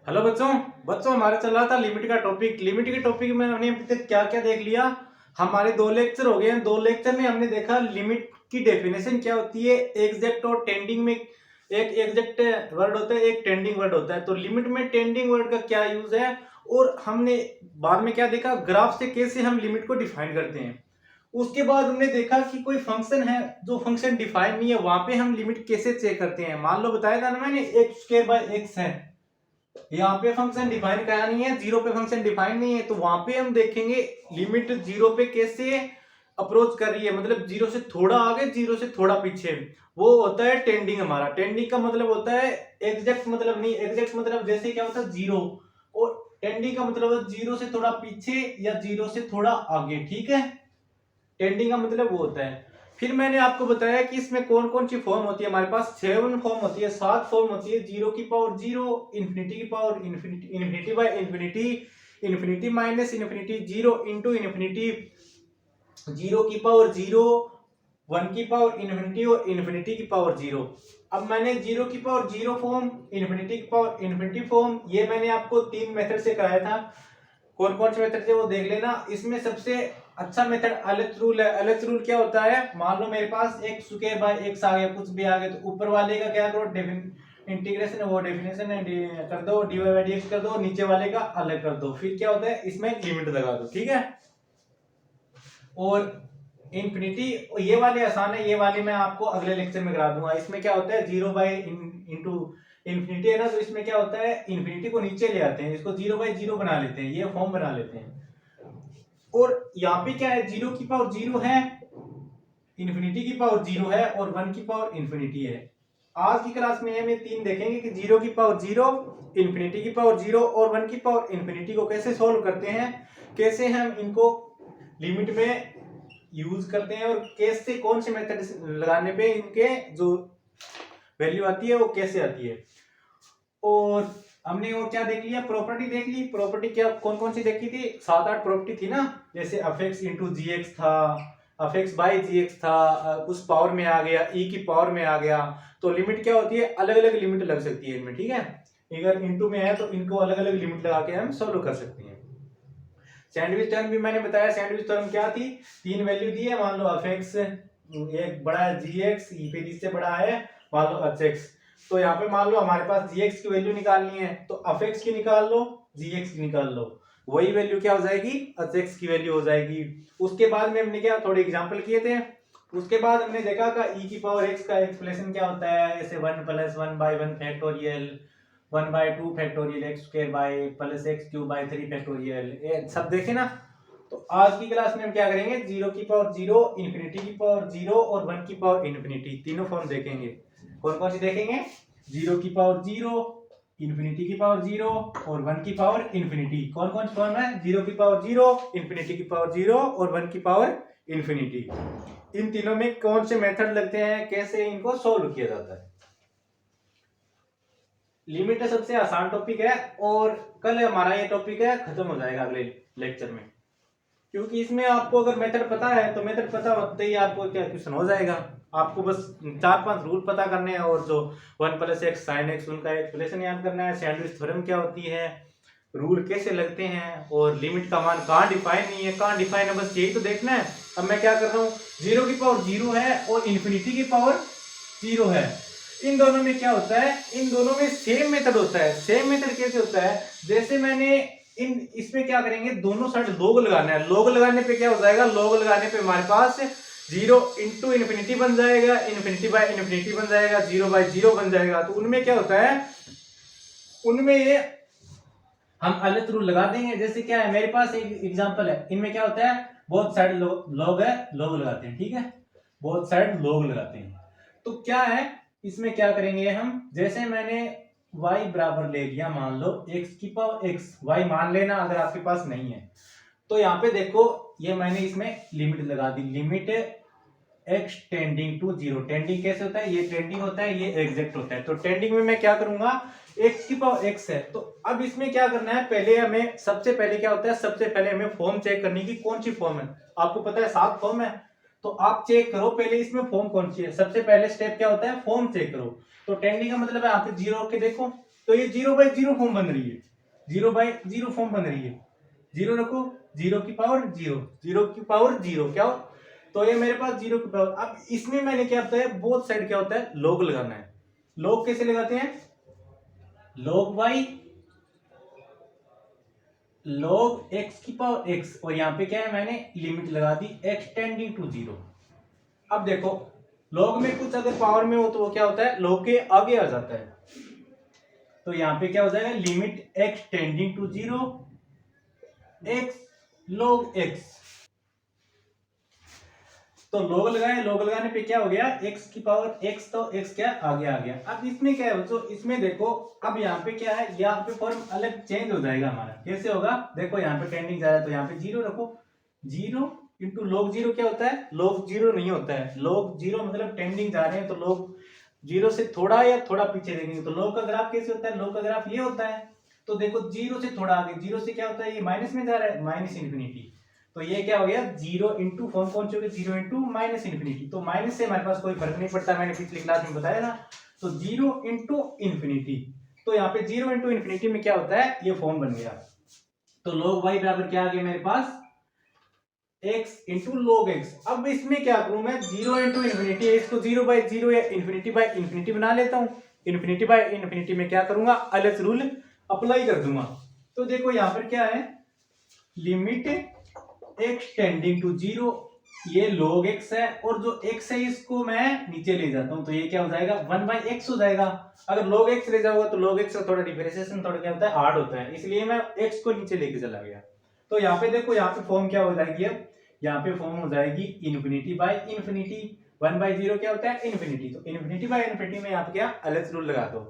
Hello बच्चों। हमारा चल रहा था लिमिट का टॉपिक। लिमिट के टॉपिक में हमने अभी तक क्या क्या देख लिया। हमारे 2 लेक्चर हो गए हैं। 2 लेक्चर में हमने देखा लिमिट की डेफिनेशन क्या होती है। एग्जैक्ट और टेंडिंग में एक एग्जैक्ट वर्ड होता है, एक टेंडिंग वर्ड होता है। तो लिमिट में टेंडिंग वर्ड का क्या यूज है, और हमने बाद में क्या देखा, ग्राफ से कैसे हम लिमिट को डिफाइन करते हैं। उसके बाद हमने देखा कि कोई फंक्शन है जो फंक्शन डिफाइन नहीं है, वहां पे हम लिमिट कैसे चेक करते हैं। मान लो बताया था ना मैंने, एक्स स्क्वायर बाय एक्स है, यहाँ पे फंक्शन डिफाइन करा नहीं है, जीरो पे फंक्शन डिफाइन नहीं है, तो वहां पे हम देखेंगे लिमिट जीरो पे कैसे अप्रोच कर रही है, मतलब जीरो से थोड़ा आगे, जीरो से थोड़ा पीछे। वो होता है टेंडिंग। हमारा टेंडिंग का मतलब होता है एग्जैक्ट मतलब नहीं, एग्जैक्ट मतलब जैसे क्या होता है जीरो, और टेंडिंग का मतलब जीरो से थोड़ा पीछे या जीरो से थोड़ा आगे। ठीक है, टेंडिंग का मतलब वो होता है। फिर मैंने आपको बताया कि इसमें कौन कौन सी फॉर्म होती है। हमारे पास 7 फॉर्म होती है, 7 फॉर्म होती है। जीरो की पावर जीरो, इन्फिनिटी की power infinity, infinity by infinity, infinity minus infinity, zero into infinity, zero की पावर जीरो, 1 की पावर इन्फिनिटी और इन्फिनिटी की पावर जीरो। अब मैंने जीरो की पावर जीरो फॉर्म, इन्फिनिटी की पावर इन्फिनिटी फॉर्म, ये मैंने आपको 3 मेथड से कराया था। कौन कौन से मेथड थे वो देख लेना। इसमें सबसे अच्छा मेथड अलेक्स रूल है। अलेक्स रूल क्या होता है, मान लो मेरे पास एक्स स्क्वायर बाय एक्स आ गया, कुछ भी आ गया, तो ऊपर वाले का क्या करो, इंटीग्रेशन है वो डेफिनेशन है कर दो, dy बाय dx कर दो, नीचे वाले का अलग कर दो। फिर क्या होता है, इसमें लिमिट लगा दो। ठीक है, और इन्फिनिटी, ये वाले आसान है, ये वाले मैं आपको अगले लेक्चर में करा दूंगा। इसमें क्या होता है, जीरो बाय इंटू इन्फिनिटी है ना, तो इसमें क्या होता है, इन्फिनिटी को नीचे ले आते हैं, इसको जीरो बाय जीरो बना लेते हैं, ये फॉर्म बना लेते हैं। और यहाँ पे क्या है, जीरो की पावर जीरो है, इन्फिनिटी की पावर जीरो है, और 1 की पावर इन्फिनिटी है। आज की क्लास में हम ये 3 देखेंगे कि जीरो की पावर जीरो, इन्फिनिटी की पावर जीरो और 1 की पावर इन्फिनिटी को कैसे सोल्व करते हैं, कैसे हम इनको लिमिट में यूज करते हैं, और कैसे कौन से मेथड लगाने पे इनके जो वैल्यू आती है वो कैसे आती है। और हमने और क्या देख लिया, प्रॉपर्टी देख ली। प्रॉपर्टी क्या कौन कौन सी देखी थी, 7-8 प्रॉपर्टी थी ना, जैसे F X into G X था, F X by G X था, उस पावर में आ गया, ई की पावर में आ गया। तो लिमिट क्या होती है, अलग अलग लिमिट लग सकती है इनमें। ठीक है, अगर इनटू में है तो इनको अलग अलग लिमिट लगा के हम सोल्व कर सकते हैं। सैंडविच टर्म भी मैंने बताया। सैंडविच टर्म क्या थी, 3 वैल्यू दी है, मान लो अफ एक्स एक बड़ा है जी एक्स, फिर इससे बड़ा है मान लो एच एक्स। तो यहाँ पे मान लो हमारे पास जी एक्स की वैल्यू निकालनी है, तो अफ एक्स की निकाल लो, जी एक्स की निकाल लो, वही वैल्यू क्या हो जाएगी, एच एक्स की वैल्यू हो जाएगी। उसके बाद में हमने क्या थोड़े एग्जाम्पल किए थे। उसके बाद हमने देखा का ई की पावर एक्स का एक्सप्रेशन क्या होता है, जैसे 1 + 1 by 1 factorial, 1/2 factorial x square by plus x cube by 3 factorial, ये सब देखे ना। तो आज की क्लास में हम क्या करेंगे, जीरो की पावर जीरो, इन्फिनिटी की पावर जीरो और 1 की पावर इन्फिनिटी, तीनों फॉर्म देखेंगे। कौन कौन सी देखेंगे, जीरो की पावर जीरो, इन्फिनिटी की पावर जीरो और 1 की पावर इन्फिनिटी। कौन कौन सी फॉर्म है, जीरो की पावर जीरो, इन्फिनिटी की पावर जीरो और 1 की पावर इन्फिनिटी। इन तीनों में कौन से मेथड लगते हैं, कैसे इनको सोल्व किया जाता है। लिमिट सबसे आसान टॉपिक है, और कल हमारा ये टॉपिक है खत्म हो जाएगा अगले लेक्चर में, क्योंकि इसमें आपको अगर मेथड पता है तो मेथड पता होते ही आपको क्या क्वेश्चन हो जाएगा। आपको बस 4-5 रूल पता करने हैं, और जो 1 + x sin x उनका एक्सप्रेशन याद करना है, सैंडविच थ्योरम क्या होती है, रूल कैसे लगते हैं, और लिमिट का मान कहाँ डिफाइन नहीं है, कहाँ डिफाइन है, बस यही तो देखना है। अब मैं क्या कर रहा हूँ, जीरो की पावर जीरो है और इन्फिनिटी की पावर जीरो है। इन दोनों में क्या होता है, इन दोनों में सेम मेथड होता है। सेम मेथड कैसे होता है, जैसे मैंने इन इसमें क्या करेंगे, दोनों साइड लोग लगाना है। लोग लगाने पे क्या हो जाएगा, लोग लगाने पे हमारे पास जीरो इंटू इन्फिनिटी बन जाएगा, इन्फिनिटी बाय इन्फिनिटी बन जाएगा, जीरो बाय जीरो बन जाएगा। तो उनमें क्या होता है, उनमें ये हम अलग रूल लगा देंगे। जैसे क्या है, मेरे पास एक एग्जांपल है, इनमें क्या होता है, बहुत साइड लोग है, लोग लगाते हैं। ठीक है, बहुत साइड लोग लगाते हैं। तो क्या है, इसमें क्या करेंगे हम, जैसे मैंने y बराबर ले लिया, मान लो x की पावर x, y मान लेना अगर आपके पास नहीं है। तो यहाँ पे देखो, ये मैंने इसमें लिमिट लगा दी, limit x tending to zero. Tending कैसे होता है, ये टेंडिंग होता है, ये एग्जैक्ट होता है। तो टेंडिंग में मैं क्या करूंगा, x की पावर x है। तो अब इसमें क्या करना है, पहले हमें सबसे पहले क्या होता है, सबसे पहले हमें फॉर्म चेक करने की, कौन सी फॉर्म है। आपको पता है 7 फॉर्म है, तो आप चेक करो पहले इसमें फॉर्म कौन सी है। सबसे पहले स्टेप क्या होता है, फॉर्म चेक करो। तो टेंडिंग का मतलब है, आप जीरो के देखो, तो ये 0/0 फॉर्म बन रही है, 0/0 फॉर्म बन रही है। 0 रखो, 0 की पावर 0, 0 की पावर 0 क्या हो, तो ये मेरे पास 0 की पावर। अब इसमें मैंने क्या होता है, बोथ साइड क्या होता है, लॉग लगाना है। लॉग कैसे लगाते हैं, log y log x की पावर x, और यहां पे क्या है, मैंने लिमिट लगा दी x टेंडिंग टू 0। अब देखो log में कुछ अगर पावर में हो तो वो क्या होता है, log के आगे आ जाता है। तो यहां पे क्या हो जाएगा, limit x tending to 0 x log x। तो log लगाए, log लगाने पे क्या हो गया, x की पावर x, तो x क्या आगे आ गया। अब इसमें क्या है, तो इसमें देखो अब यहाँ पे क्या है, यहाँ पे फॉर्म अलग चेंज हो जाएगा हमारा। कैसे होगा, देखो यहाँ पे टेंडिंग जा रहा है तो यहाँ पे 0 रखो, 0 इंटू log 0 क्या होता है, log 0 नहीं होता है, log 0 मतलब टेंडिंग जा रहे हैं तो log 0 से थोड़ा या थोड़ा पीछे देखेंगे तो log का ग्राफ कैसे होता है, log का ग्राफ ये होता है। तो देखो 0 से थोड़ा आगे, 0 से क्या होता है, ये माइनस में जा रहा है, माइनस इन्फिनिटी। तो ये क्या हो गया, 0 इंटू फॉर्म कौन से हो गए, 0 इंटू माइनस इन्फिनिटी। तो माइनस से हमारे पास कोई फर्क नहीं पड़ता, मैंने पिछली क्लास में बताया ना। तो 0 इंटू इन्फिनिटी, तो यहाँ पे 0 इंटू इन्फिनिटी में क्या होता है, ये फॉर्म बन गया। तो log y बराबर क्या आ गया मेरे पास, x इंटू log x। अब इसमें क्या करूं मैं, 0 इंटू इन्फिनिटी, इसको 0/0 या इन्फिनिटी बना लेता हूं। इन्फिनिटी में क्या करूंगा, एलएच रूल अप्लाई कर दूंगा। तो देखो यहाँ पर क्या है, लिमिट x टेंडिंग टू 0, ये log x है, और जो x है इसको मैं नीचे ले जाता हूं तो ये क्या हो जाएगा, 1/x हो जाएगा। अगर log x ले जाओगे तो log x का थोड़ा डिफरेंशिएशन थोड़ा क्या होता है, हार्ड होता है, इसलिए मैं x को नीचे लेके चला गया। तो यहाँ पे देखो, यहाँ पे फॉर्म क्या हो जाएगी, अब यहाँ पे फॉर्म हो जाएगी इन्फिनिटी बाय इन्फिनिटी। 1/0 क्या होता है, इन्फिनिटी। तो इन्फिनिटी बाय इन्फिनिटी में यहाँ पे क्या, एलएच रूल लगा दो।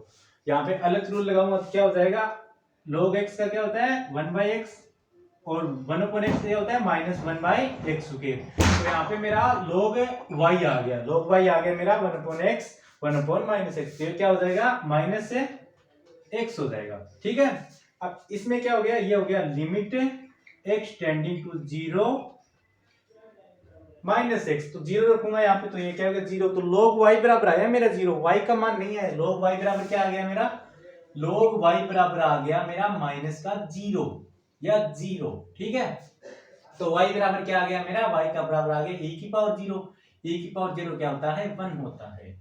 यहाँ पे एलएच रूल लगाऊंगा तो क्या हो जाएगा, log x का क्या होता है 1/x, और 1/x से होता है -1/x स्क्वायर। तो यहाँ पे मेरा log y आ गया, log y आ गया मेरा 1/x 1/-x, तो क्या हो जाएगा, माइनस से x हो जाएगा। ठीक है, अब इसमें क्या हो गया, ये हो गया limit x tending to 0 -x, तो 0 रखूंगा यहाँ पे तो ये क्या हो गया 0। तो log y बराबर आया मेरा 0, y का मान नहीं है, log y बराबर क्या आ गया मेरा, log y बराबर आ गया मेरा -0 या 0। ठीक है, तो y बराबर क्या आ गया मेरा, y का बराबर आ गया e की पावर 0। e की पावर 0 क्या होता है, 1 होता है।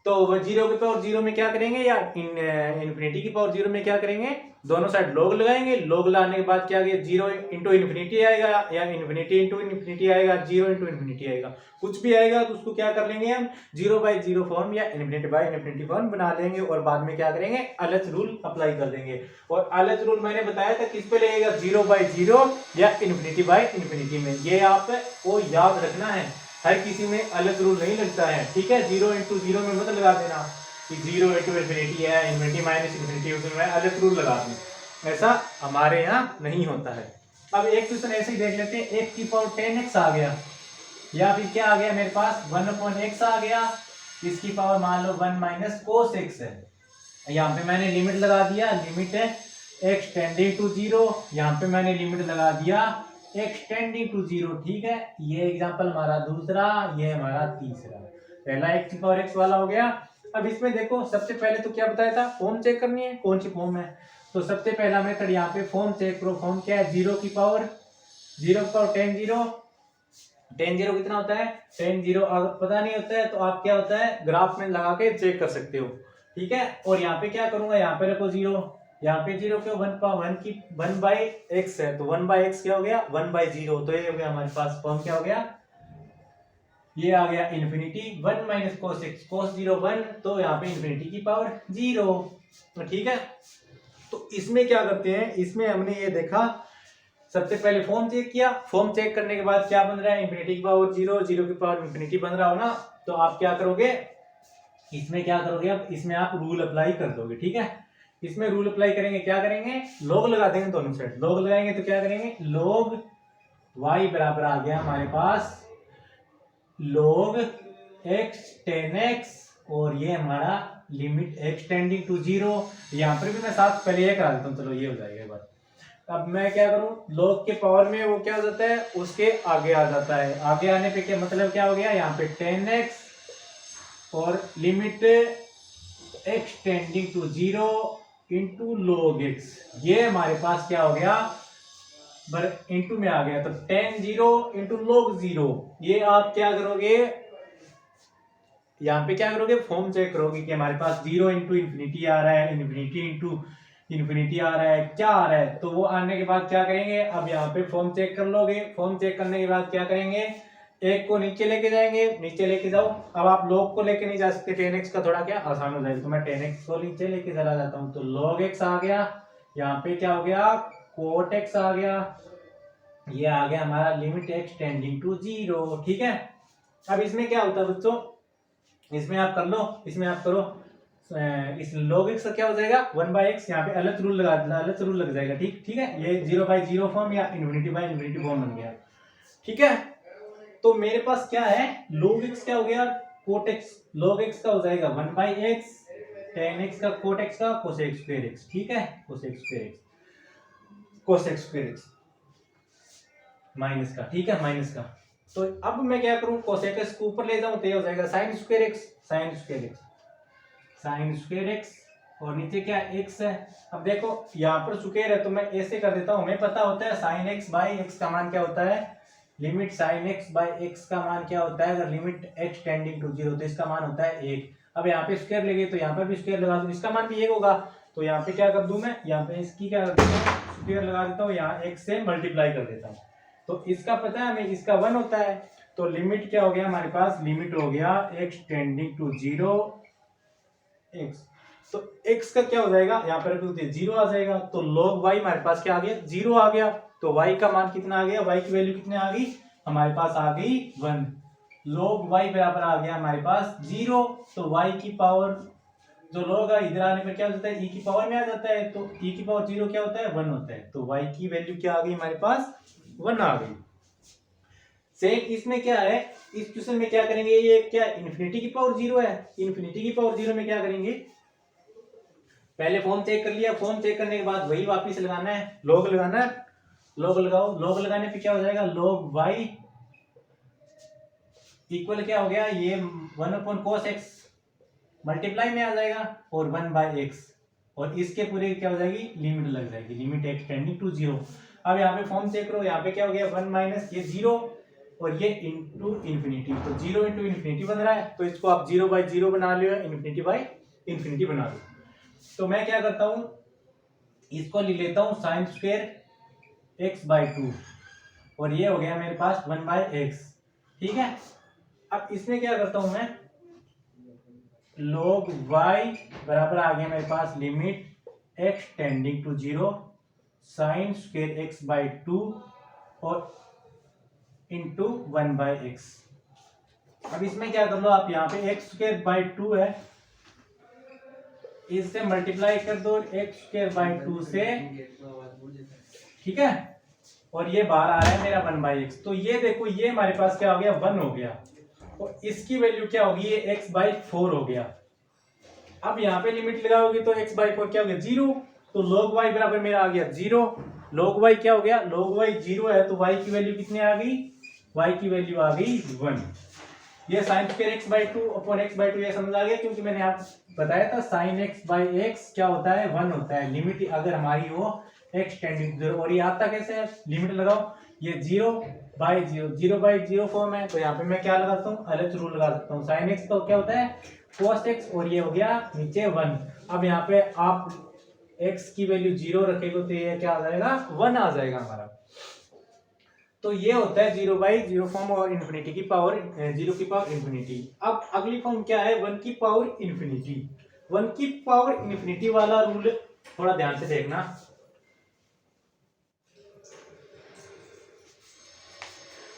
तो 0 की पावर 0 में क्या करेंगे, या इन्फिनिटी की पावर 0 में क्या करेंगे, दोनों साइड log लगाएंगे। log लगाने के बाद क्या आएगा, 0 इंटू इन्फिनिटी आएगा, या इन्फिनिटी इंटू इन्फिनिटी आएगा, 0 इंटू इन्फिनिटी आएगा, कुछ भी आएगा तो उसको क्या कर लेंगे हम, 0/0 फॉर्म या इन्फिनिटी बाय इन्फिनिटी फॉर्म बना लेंगे, और बाद में क्या करेंगे, एलएच रूल अप्लाई कर देंगे। और एलएच रूल मैंने बताया था किस पे लगेगा, 0/0 या इन्फिनिटी बाय इन्फिनिटी में। ये आपको याद रखना है, हर किसी में अलग रूल नहीं लगता है। ठीक है, 0 इंटू 0 में मत लगा देना कि 0 इंटू इन्फिनिटी है, इन्फिनिटी माइनस इन्फिनिटी, उसमें मैं अलग रूल लगा दूं, ऐसा हमारे यहाँ नहीं होता है। अब एक क्वेश्चन ऐसे ही देख लेते हैं, 1 की पावर 10x आ गया, या फिर क्या आ गया मेरे पास 1/x आ गया, इसकी पावर मान लो 1 - cos x है। यहाँ पे मैंने लिमिट लगा दिया, लिमिट है x टेंडिंग टू 0, यहाँ पे मैंने लिमिट लगा दिया x टेंडिंग टू 0। ठीक है, ये एग्जांपल हमारा दूसरा, ये हमारा तीसरा। पहला x की पावर x वाला हो गया। अब इसमें देखो, सबसे पहले तो क्या बताया था, फॉर्म चेक करनी है, कौन सी फॉर्म है। तो सबसे पहला मेथड यहाँ पे फॉर्म चेक करो। फॉर्म क्या है, 0 की पावर 10 0, 10 0 कितना होता है, 10 0 अगर पता नहीं होता है तो आप क्या होता है, ग्राफ में लगा के चेक कर सकते हो। ठीक है, और यहाँ पे क्या करूंगा, यहाँ पे रखो 0, यहाँ पे 0 क्यों, 1/x है, तो 1/x क्या हो गया, 1/0। तो ये हो गया हमारे पास फॉर्म क्या हो गया, ये आ गया इन्फिनिटी 1 - cos x, cos 0 1, तो यहाँ पे इन्फिनिटी की पावर 0। तो ठीक है, तो इसमें क्या करते हैं, इसमें हमने ये देखा, सबसे पहले फॉर्म चेक किया, फॉर्म चेक करने के बाद क्या बन रहा है, इन्फिनिटी की पावर 0, 0 की पावर इन्फिनिटी बन रहा हो ना, तो आप क्या करोगे, इसमें क्या करोगे, अब इसमें आप रूल अप्लाई कर दोगे। ठीक है, इसमें रूल अप्लाई करेंगे, क्या करेंगे, log लगा देंगे दोनों साइड, log लगाएंगे तो क्या करेंगे, log y बराबर आ गया हमारे पास log x 10x, और ये हमारा लिमिट x टेंडिंग टू 0। यहाँ पर भी मैं साथ पहले ये करा देता हूँ, चलो ये हो जाएगा एक बार। अब मैं क्या करूं, log के पावर में वो क्या हो जाता है, उसके आगे आ जाता है, आगे आने पे क्या मतलब क्या हो गया, यहाँ पे 10x और limit x tending to 0 into log x, ये हमारे पास क्या हो गया, इंटू में आ गया, तो tan 0 इंटू log 0। ये आप क्या करोगे, यहाँ पे क्या करोगे, फॉर्म चेक करोगे कि हमारे पास 0 इंटू इन्फिनिटी आ रहा है, इन्फिनिटी इंटू इन्फिनिटी आ रहा है, क्या आ रहा है। तो वो आने के बाद क्या करेंगे, अब यहाँ पे फॉर्म चेक कर लोगे, फॉर्म चेक करने के बाद क्या करेंगे, एक को नीचे लेके जाएंगे, नीचे लेके जाओ। अब आप log को लेके नहीं जा सकते, tan x का थोड़ा क्या आसान हो जाएगा, तो मैं tan x को नीचे लेके चला जाता हूँ, तो log x आ गया, यहाँ पे क्या हो गया, cot x आ गया, ये आ गया हमारा लिमिट x टेंडिंग टू 0। ठीक है, अब इसमें क्या होता है बच्चों, इसमें आप कर लो, इसमें आप करो, इस log x का क्या हो जाएगा 1/x, यहाँ पे अलग रूल लग जाएगा। ठीक है, ये 0/0 फॉर्म या इन्फिनिटी फॉर्म बन गया। ठीक है, तो मेरे पास क्या है, log x क्या हो गया cot x, log x का हो जाएगा 1/x, tan x का cot x का cosec square x। ठीक है, cosec square x माइनस का, ठीक है, माइनस का। तो अब मैं क्या करूं, cosec x को ऊपर ले जाऊं तो ये हो जाएगा sin square x, और नीचे क्या x है। अब देखो यहाँ पर स्क्वायर है तो मैं ऐसे कर देता हूं, हमें पता होता है sin x बाई x का मान क्या होता है, limit sin x by x का मान क्या होता है, अगर लिमिट x टेंडिंग टू 0 तो इसका मान होता है 1। अब यहाँ पे स्क्वायर लगे तो यहाँ पर भी स्क्वायर लगा दूं, इसका मान भी 1 होगा, तो यहाँ पे क्या कर दूं मैं, यहाँ पे इसकी क्या कर देता हूँ, स्क्वायर लगा देता हूँ, यहाँ x से मल्टीप्लाई कर देता हूँ, तो इसका पता है हमें, इसका 1 होता है। तो लिमिट क्या हो गया हमारे पास, लिमिट हो गया x टेंडिंग टू 0 x, तो x का क्या हो जाएगा, यहाँ पर 0 आ जाएगा, तो log y हमारे पास क्या आ गया, 0 आ गया। तो y का मान कितना आ गया, y की वैल्यू कितने आ गई, हमारे पास आ गई 1। log y बराबर आ गया हमारे पास 0, तो y की पावर जो log है इधर आने पर क्या हो जाता है, e की पावर में आ जाता है, तो e की पावर 0 क्या होता है, 1 होता है, तो y की वैल्यू क्या आ गई हमारे पास, 1 आ गई। सेम इसमें क्या है, इस क्वेश्चन में क्या करेंगे, ये क्या इन्फिनिटी की पावर 0 है, इन्फिनिटी की पावर 0 में क्या करेंगे, पहले फॉर्म चेक कर लिया, फॉर्म चेक करने के बाद वही वापस लगाना है, log लगाना है, log लगाओ, log लगाने पे क्या हो जाएगा, log y इक्वल क्या हो गया, ये 1/cos x मल्टीप्लाई में आ जाएगा और 1/x, और इसके पूरे क्या हो जाएगी, लिमिट लग जाएगी, लिमिट x टेंडिंग टू 0। अब यहाँ पे फॉर्म चेक करो, यहाँ पे क्या हो गया 1 माइनस ये 0 और ये इंटू इन्फिनिटी, तो 0 इंटू इन्फिनिटी बन रहा है, तो इसको आप 0/0 बना लियो, इन्फिनिटी बना लो। तो मैं क्या करता हूं, इसको ले लेता हूं साइन स्क्वायर x/2, और ये हो गया मेरे पास 1/x। ठीक है, अब इसमें क्या करता हूं मैं, log y बराबर आ गया मेरे पास limit x tending to 0 sine square x/2 और इंटू 1/x। अब इसमें क्या कर लो आप, यहाँ पे x²/2 है, इससे मल्टीप्लाई कर दो x²/2 से, ठीक है, और ये बाहर आ रहा है मेरा 1/x, तो ये देखो ये हमारे पास क्या हो गया, 1 हो गया, और इसकी वैल्यू क्या होगी, ये x/4 हो गया। अब यहाँ पे लिमिट लगाओगे तो x/4 क्या हो गया, 0, तो log y बराबर मेरा आ गया 0, log y क्या हो गया, log y 0 है, तो y की वैल्यू कितनी आ गई, y की वैल्यू आ गई 1। ये sin square x/2 upon x/2 ये समझ आ गया, क्योंकि मैंने आपको बताया था sin x/x क्या होता है, 1 होता है, लिमिट अगर हमारी हो x टेंडिंग टू 0, और ये आता कैसे है, लिमिट लगाओ, ये 0/0 फॉर्म है, तो यहाँ पे मैं क्या लगाता हूँ, अलग रूल लगा सकता हूँ, sin x तो क्या होता है cos x, और ये हो गया नीचे 1। अब यहाँ पे आप x की वैल्यू 0 रखेगा तो ये क्या आ जाएगा, 1 आ जाएगा हमारा। तो ये होता है 0/0 फॉर्म और इन्फिनिटी की पावर 0 की पावर इन्फिनिटी। अब अगली फॉर्म क्या है, 1 की पावर इन्फिनिटी। 1 की पावर इन्फिनिटी वाला रूल थोड़ा ध्यान से देखना।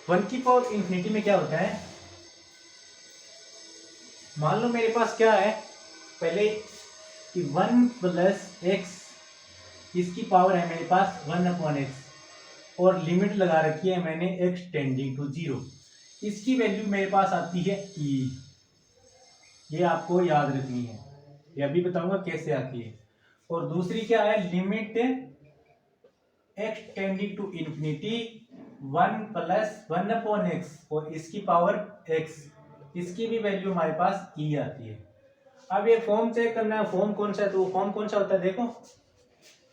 1 की पावर इन्फिनिटी में क्या होता है, मान लो मेरे पास क्या है पहले कि 1 प्लस x, इसकी पावर है मेरे पास 1/x, और लिमिट लगा रखी है मैंने x टेंडिंग टू 0, इसकी वैल्यू मेरे पास आती है e, ये आपको याद रखनी है, ये अभी बताऊंगा कैसे आती है। और दूसरी क्या है, limit x tending to infinity 1 plus 1/x, और इसकी पावर x, इसकी भी वैल्यू हमारे पास e आती है। अब ये फॉर्म चेक करना है, फॉर्म कौन सा है, तो फॉर्म कौन सा होता है, देखो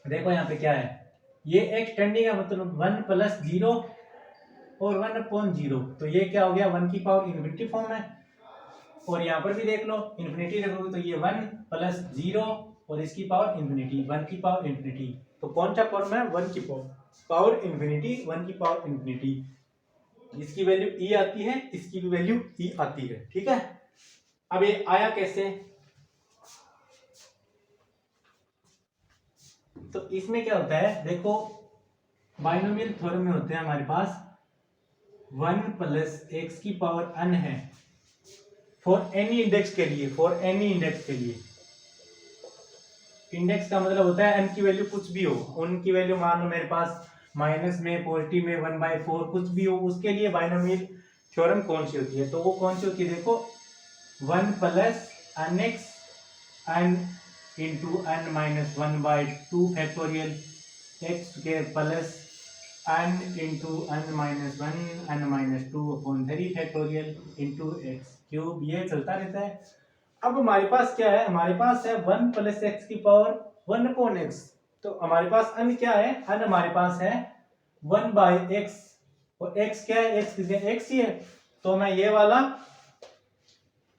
देखो यहाँ पे क्या है, ये एक्सटेंडिंग है, मतलब 1 + 0 और 1/0, तो ये क्या हो गया, 1 की पावर इन्फिनिटी फॉर्म है। और यहाँ पर भी देख लो, इन्फिनिटी रखोगे तो ये 1 + 0 और इसकी पावर इन्फिनिटी, 1 की पावर इन्फिनिटी, तो कौन सा फॉर्म है, 1 की पावर इन्फिनिटी, 1 की पावर इन्फिनिटी। इसकी वैल्यू ई आती है, इसकी भी वैल्यू ई आती है, ठीक है। अब ये आया कैसे, तो इसमें क्या होता है, देखो बाइनोमियल थ्योरम में होते हैं हमारे पास 1 + x की पावर n है फॉर एनी इंडेक्स के लिए, फॉर एनी इंडेक्स के लिए। इंडेक्स का मतलब होता है n की वैल्यू कुछ भी हो, उनकी वैल्यू मान लो मेरे पास माइनस में, पॉजिटिव में, 1/4 कुछ भी हो, उसके लिए बाइनोमियल थ्योरम कौन सी होती है, तो वो कौन सी होती है, देखो 1 + nx n into n - 1/2 factorial x² plus n into n - 1 n - 2 upon 3 factorial into x³, ये चलता रहता है। अब हमारे पास क्या है, हमारे पास है 1 + x की पावर 1/x, तो हमारे पास n क्या है, n हमारे पास है 1/x, और x क्या है, x ही है, तो मैं ये वाला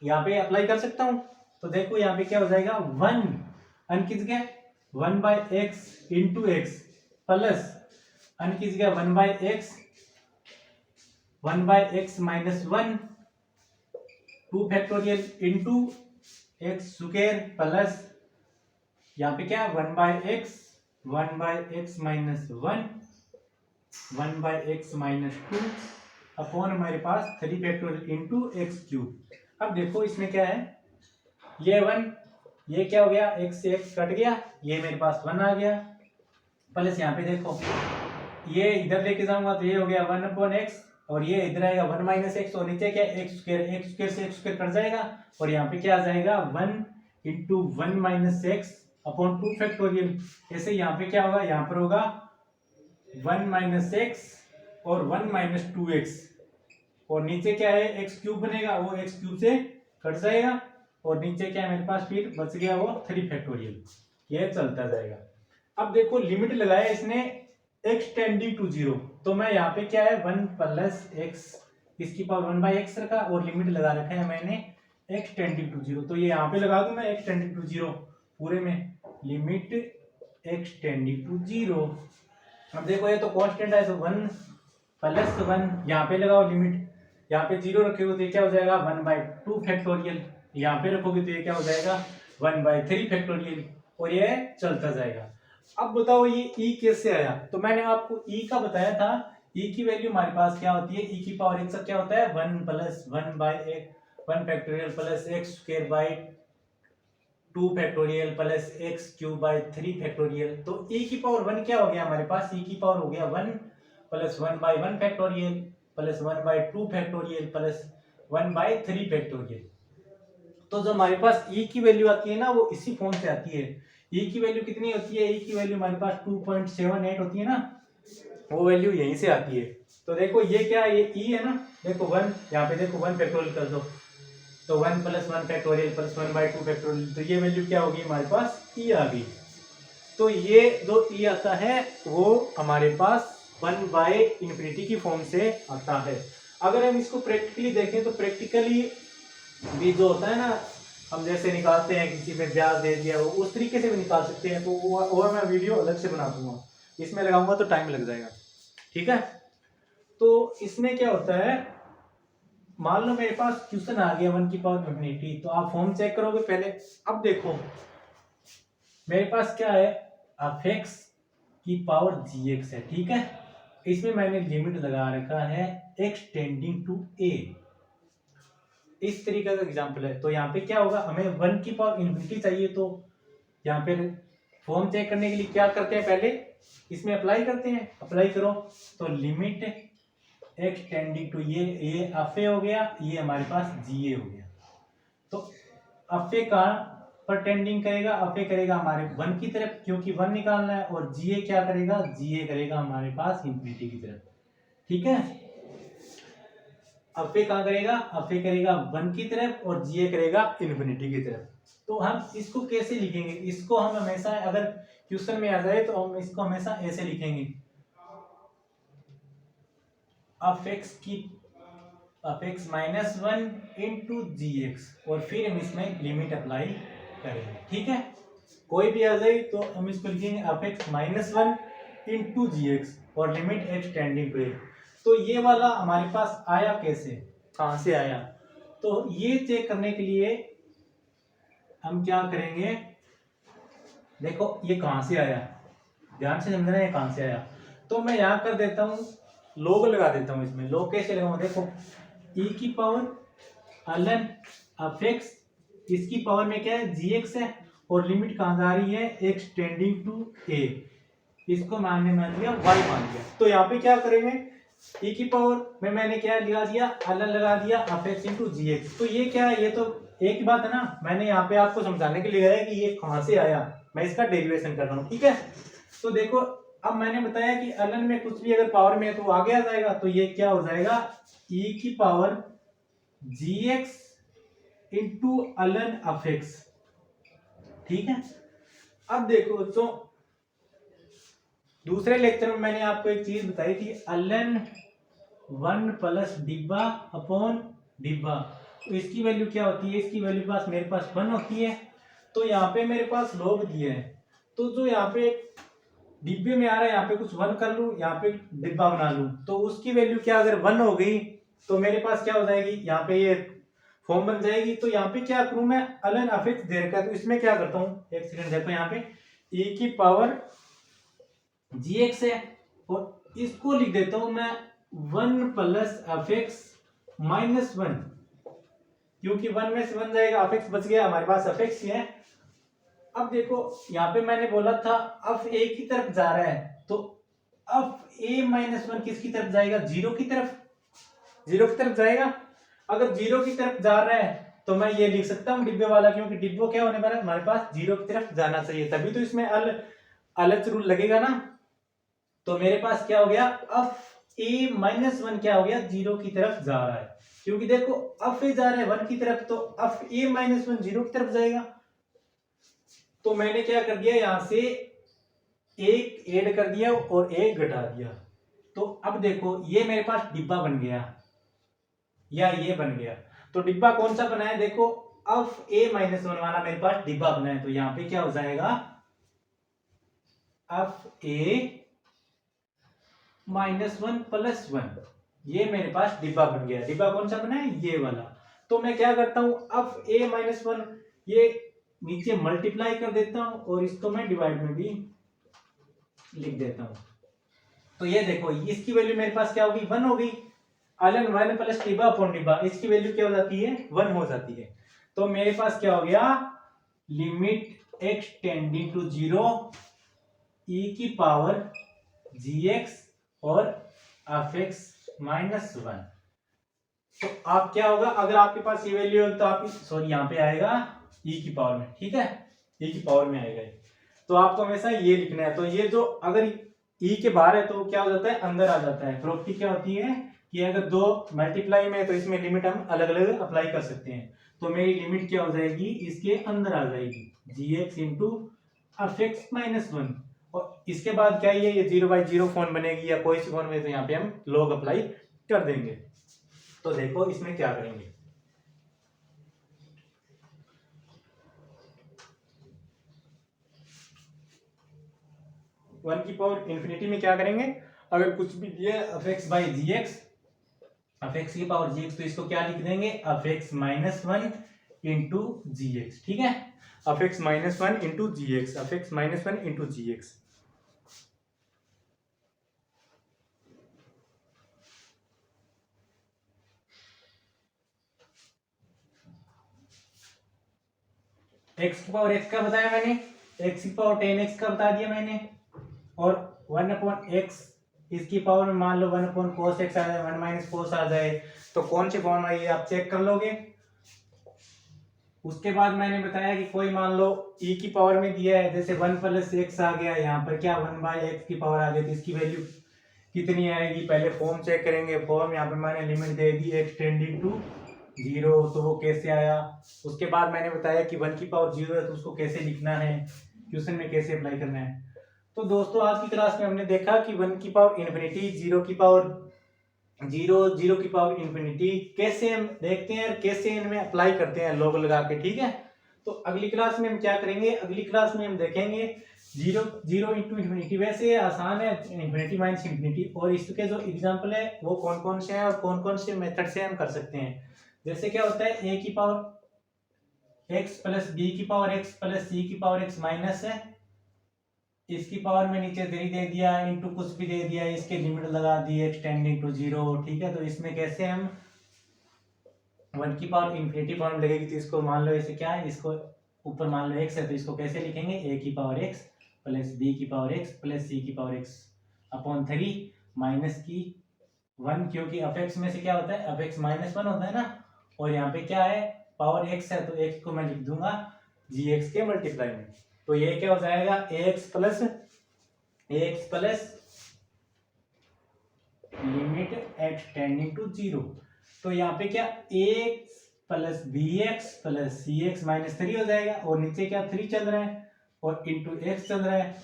यहाँ पे अप्लाई कर सकता हूँ। तो देखो यहाँ पे क्या हो जाएगा, 1 n की जगह 1/x into x plus n की जगह 1/x 1/x - 1 2 factorial into x² plus यहाँ पे क्या है 1/x 1/x - 1 1/x - 2 अपॉन हमारे पास 3 फैक्टोरियल इंटू x³। अब देखो इसमें क्या है, ये 1, ये क्या हो गया, x से x कट गया, ये मेरे पास 1 आ गया, प्लस यहाँ पे देखो ये इधर लेके जाऊंगा तो ये हो गया 1/x, और ये इधर आएगा 1 - x, और नीचे क्या x² से x² कट जाएगा, और यहाँ पे क्या आ जाएगा 1 इंटू 1 - x अपॉन 2 फैक्टोरियल। ऐसे यहाँ पे क्या होगा, यहाँ पर होगा 1 - x और 1 - 2x, और नीचे क्या है x³ बनेगा, वो x³ से कट जाएगा, और नीचे क्या है मेरे पास फिर बच गया वो 3 फैक्टोरियल, ये चलता जाएगा। अब देखो लिमिट लगाया इसने x टेंडिंग टू 0, तो मैं यहाँ पे क्या है 1 + x इसकी पावर 1/x रखा, और लिमिट लगा रखा है मैंने x टेंडिंग टू 0, तो ये यहाँ पे लगा दूं मैं x टेंडिंग टू 0 पूरे में, लिमिट x टेंडिंग टू 0। अब देखो ये तो कांस्टेंट है, तो 1 + 1 यहाँ पे लगाओ लिमिट, यहाँ पे 0 रखोगे तो ये क्या हो जाएगा 1/2 फैक्टोरियल, यहाँ पे रखोगे तो ये क्या हो जाएगा 1/3 फैक्टोरियल, और ये चलता जाएगा। अब बताओ ये e कैसे आया, तो मैंने आपको e का बताया था, e की वैल्यू हमारे पास क्या होती है, e की पावर x क्या होता है 1 + 1/1 factorial plus x² 2 factorial plus x³ 3 factorial, तो e की पावर 1 क्या हो गया हमारे पास, e की पावर हो गया 1 + 1/1 factorial plus 1/2 factorial plus 1/3 factorial. तो जो हमारे पास e की वैल्यू आती है ना, वो इसी फॉर्म से आती है। e की वैल्यू कितनी होती है, e की वैल्यू हमारे पास 2.78 होती है ना, वो वैल्यू यहीं से आती है। तो देखो ये क्या है, ये e है ना, देखो 1, यहाँ पे देखो 1 फैक्टोरियल कर दो, तो 1 + 1 फैक्टोरियल प्लस 1/2 फैक्टोरियल, तो ये वैल्यू क्या होगी हमारे पास e आ गई। तो ये जो e आता है वो हमारे पास 1/∞ की फॉर्म से आता है। अगर हम इसको प्रैक्टिकली देखें तो प्रैक्टिकली भी जो होता है ना, हम जैसे निकालते हैं किसी में ब्याज दे दिया, वो उस तरीके से भी निकाल सकते हैं, तो वो मैं वीडियो अलग से बना दूंगा, इसमें लगाऊंगा तो टाइम लग जाएगा, ठीक है। तो इसमें क्या होता है, मान लो मेरे पास क्वेश्चन आ गया 1 की पावर इन्फिनिटी, तो आप फॉर्म चेक करोगे पहले। अब देखो मेरे पास क्या है, f(x) की पावर gx है, ठीक है, इसमें मैंने लिमिट लगा रखा है x टेंडिंग टू a, इस तरीके का एग्जांपल है। तो यहाँ पे क्या होगा, हमें 1 की पावर इन्फिनिटी चाहिए, तो यहाँ पे फॉर्म चेक करने के लिए क्या करते हैं, पहले इसमें अप्लाई करते हैं, अप्लाई करो तो लिमिट x टेंडिंग टू ये अफे हो गया, ये हमारे पास जीए हो गया। तो अफे कहाँ पर टेंडिंग करेगा, अफे करेगा हमारे 1 की तरफ, क्योंकि 1 निकालना है, और जीए क्या करेगा, जीए करेगा हमारे पास इन्फिनिटी की तरफ, ठीक है। अफे कहाँ करेगा, अफे करेगा 1 की तरफ और जीए करेगा इन्फिनिटी की तरफ। तो हम इसको कैसे लिखेंगे, इसको हम हमेशा अगर क्वेश्चन में आ जाए तो हम इसको हमेशा ऐसे लिखेंगे, F X minus one into G X, और फिर हम इसमें लिमिट अप्लाई करेंगे। ठीक है, कोई भी आ जाए तो हम इसको लिखेंगे F X minus one into G X और limit X tending to A. तो ये वाला हमारे पास आया कैसे, कहां से आया, तो ये चेक करने के लिए हम क्या करेंगे, देखो ये कहां से आया, ध्यान से समझना है कहां से आया। तो मैं यहां कर देता हूं, लोग लगा देता हूं, इसमें लोग कैसे लगाऊं, देखो e की पावर ln ऑफ x, इसकी पावर में क्या है gx है, और लिमिट कहां जा रही है x टेंडिंग टू a, इसको मान लिया y मान लिया। तो यहाँ पे क्या करेंगे, e की पावर में मैंने क्या लगा दिया, ln लगा दिया ऑफ x इंटू gx। तो ये क्या है, ये तो एक ही बात है ना, मैंने यहाँ पे आपको समझाने के लिए है कि ये कहां से आया, मैं इसका डेरिवेशन कर रहा हूँ। ठीक है, तो देखो अब मैंने बताया कि ln में कुछ भी अगर पावर में है तो आगे आ जाएगा, तो ये क्या हो जाएगा e की power gx into ln of x। ठीक है, अब देखो तो दूसरे लेक्चर में मैंने आपको एक चीज बताई थी, ln 1 प्लस डिब्बा अपॉन डिब्बा, तो इसकी वैल्यू क्या होती है, इसकी वैल्यू पास मेरे पास 1 होती है। तो यहाँ पे मेरे पास लोग दिए हैं, तो जो यहाँ पे डिब्बे में आ रहा है यहाँ पे कुछ 1 कर लूं, यहाँ पे डिब्बा बना लूं, तो उसकी वैल्यू क्या अगर 1 हो गई तो मेरे पास क्या हो जाएगी, यहाँ पे ये फॉर्म बन जाएगी। तो यहाँ पे क्या करूं मैं, ln ऑफ x दे रखा है, तो इसमें क्या करता हूँ, एक सेकंड देखो, यहाँ पे e की पावर gx है, और इसको लिख देता हूं मैं 1 प्लस ऑफ x माइनस 1, क्योंकि 1 में से 1 जाएगा, ऑफ x बच गया, हमारे पास ऑफ x ही है। अब देखो यहाँ पे मैंने बोला था अफ ए की तरफ जा रहा है, तो अफ ए माइनस 1 किसकी तरफ जाएगा, जीरो की तरफ, जीरो की तरफ जाएगा। अगर जीरो की तरफ जा रहा है तो मैं ये लिख सकता हूँ डिब्बे वाला, क्योंकि डिब्बो क्या होने वाला है, हमारे पास जीरो की तरफ जाना चाहिए, तभी तो इसमें अलच रूल लगेगा ना। तो मेरे पास क्या हो गया, अफ ए माइनस 1 क्या हो गया, जीरो की तरफ जा रहा है, क्योंकि देखो अफ ए जा रहा है 1 की तरफ, तो अफ ए माइनस 1 जीरो की तरफ जाएगा। तो मैंने क्या कर दिया, यहां से एक ऐड कर दिया और एक घटा दिया। तो अब देखो ये मेरे पास डिब्बा बन गया, या ये बन गया। तो डिब्बा कौन सा बना है, देखो अफ ए माइनस 1 वाला मेरे पास डिब्बा बना है, तो यहां पे क्या हो जाएगा, अफ ए माइनस 1 प्लस 1, ये मेरे पास डिब्बा बन गया। डिब्बा कौन सा बना है, ये वाला। तो मैं क्या करता हूं, अफ ए माइनस 1 ये नीचे मल्टीप्लाई कर देता हूं, और इसको मैं डिवाइड में भी लिख देता हूं। तो ये देखो इसकी वैल्यू मेरे पास क्या होगी, 1 होगी, ln 1 प्लस डिब्बा अपॉन डिब्बा, इसकी वैल्यू क्या हो जाती है, 1 हो जाती है। तो मेरे पास क्या हो गया, limit x tending to 0 e की पावर gx और ऑफ x माइनस 1। तो आप क्या होगा, अगर आपके पास ये वैल्यू है तो आप सॉरी यहाँ पे आएगा e की पावर में, ठीक है, e की पावर में आएगा। तो आपको हमेशा ये लिखना है। तो ये जो अगर e के बाहर है तो क्या हो जाता है, अंदर आ जाता है। प्रॉपर्टी क्या होती है कि अगर दो मल्टीप्लाई में है तो इसमें लिमिट हम अलग अलग अप्लाई कर सकते हैं। तो मेरी लिमिट क्या हो जाएगी, इसके अंदर आ जाएगी, gx into of x minus 1, और इसके बाद क्या है, ये 0/0 फॉर्म बनेगी या कोई सी फॉर्म में, तो यहाँ पे हम लॉग अप्लाई कर देंगे। तो देखो इसमें क्या करेंगे, वन की पावर इंफिनिटी में क्या करेंगे, अगर कुछ भी दिया F x by G X, F x की पावर जी एक्स, तो इसको क्या लिख देंगे, F x minus 1 into G X, ठीक है, F x minus 1 into G X, F x minus 1 into G X. x की पावर x का बताया मैंने, x की पावर 10x का बता दिया मैंने, और 1 अपॉन x इसकी पावर में मान लो 1 अपॉन cos x आ जाए, 1 माइनस cos आ जाए, तो कौन सी फॉर्म आई है आप चेक कर लोगे। उसके बाद मैंने बताया कि कोई मान लो e की पावर में दिया है, जैसे 1 प्लस x आ गया, यहाँ पर क्या 1 बाई x की पावर आ गई, तो इसकी वैल्यू कितनी आएगी, पहले फॉर्म चेक करेंगे। फॉर्म यहाँ पे मैंने लिमिट दे दी x टेंडिंग टू 0 तो वो कैसे आया। उसके बाद मैंने बताया कि 1 की पावर 0 है तो उसको कैसे लिखना है, क्वेश्चन में कैसे अप्लाई करना है। तो दोस्तों आज की क्लास में हमने देखा कि 1 की पावर इन्फिनिटी, 0 की पावर 0, 0 की पावर इन्फिनिटी कैसे हम देखते हैं और कैसे इनमें अप्लाई करते हैं लॉग लगा के, ठीक है। तो अगली क्लास में हम क्या करेंगे, अगली क्लास में हम देखेंगे 0 0 इंटू इन्फिनिटी। वैसे आसान है इन्फिनिटी माइनस इन्फिनिटी, और इसके जो एग्जांपल है वो कौन कौन से हैं और कौन कौन से मेथड से हम कर सकते हैं। जैसे क्या होता है a की पावर x प्लस b की पावर x प्लस c की पावर x माइनस है, इसकी पावर में नीचे 3 दे दिया, इनटू कुछ भी दे दिया, इसके लिमिट लगा दी एक्सटेंडिंग टू 0, ठीक है। तो इसमें कैसे हम 1 की पावर इन्फिनिटी फॉर्म लगेगी, तो इसको मान लो ऐसे क्या है, इसको ऊपर मान लो x है तो इसको कैसे लिखेंगे, a की पावर x प्लस b की पावर x प्लस c की पावर x अपॉन 3 माइनस की 1, क्योंकि अफ x में से क्या होता है, अफ x माइनस 1 होता है ना, और यहाँ पे क्या है पावर x है तो x को मैं लिख दूंगा gx के मल्टीप्लाई में। तो ये क्या हो जाएगा ax plus limit X tending to 0। तो यहाँ पे क्या ax plus bx plus cx minus 3 हो जाएगा, और नीचे क्या 3 चल रहा है और इंटू x चल रहा है।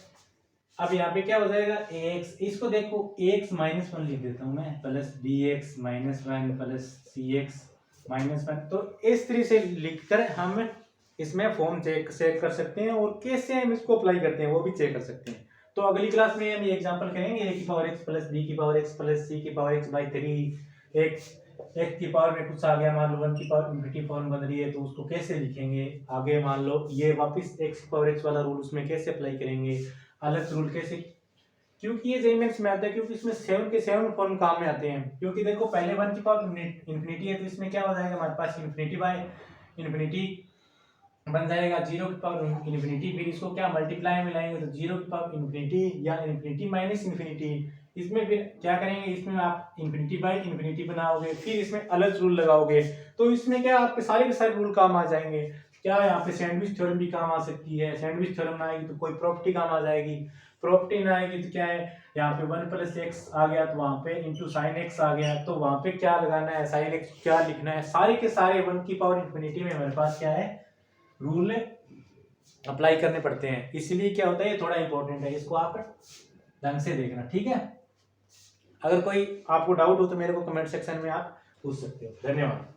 अब यहाँ पे क्या हो जाएगा ax, इसको देखो ax माइनस 1 लिख देता हूँ मैं, plus bx minus 1 plus cx minus 1। तो इस तरह से लिखकर हम इसमें फॉर्म चेक कर सकते हैं, और कैसे हम इसको अप्लाई करते हैं वो भी चेक कर सकते हैं। तो अगली क्लास में हम ये एग्जांपल करेंगे a की पावर x प्लस b की पावर x प्लस c की पावर x बाई 3, x की पावर में कुछ आ गया, मान लो 1 की पावर इन्फिनिटी फॉर्म बन रही है तो उसको कैसे लिखेंगे, आगे मान लो ये वापस x की पावर x वाला रूल उसमें कैसे अप्लाई करेंगे, अलग रूल कैसे, क्योंकि ये जेमेंट्स में आता है, क्योंकि इसमें 7 के 7 फॉर्म काम में आते हैं। क्योंकि देखो पहले 1 की पावर इन्फिनिटी है तो इसमें क्या हो जाएगा हमारे पास इन्फिनिटी बाय इन्फिनिटी बन जाएगा 0 की पावर इन्फिनिटी, फिर इसको क्या मल्टीप्लाई में लाएंगे तो 0 की पावर इन्फिनिटी या इन्फिनिटी माइनस इन्फिनिटी। इसमें फिर क्या करेंगे, इसमें आप इन्फिनिटी बाय इन्फिनिटी बनाओगे, फिर इसमें अलग रूल लगाओगे, तो इसमें क्या आपके सारे के सारे रूल काम आ जाएंगे। क्या यहाँ पे सैंडविच थ्योरम भी काम आ सकती है, सैंडविच थ्योरम ना आएगी तो कोई प्रॉपर्टी काम आ जाएगी, प्रॉपर्टी ना आएगी तो क्या है, यहाँ पे 1 प्लस एक्स आ गया तो वहां पे इंटू साइन एक्स आ गया, तो वहां पे क्या लगाना है, साइन एक्स क्या लिखना है, सारे के सारे 1 की पावर इन्फिनिटी में हमारे पास क्या है रूल अप्लाई करने पड़ते हैं। इसलिए क्या होता है ये थोड़ा इंपॉर्टेंट है, इसको आप ढंग से देखना, ठीक है। अगर कोई आपको डाउट हो तो मेरे को कमेंट सेक्शन में आप पूछ सकते हो। धन्यवाद।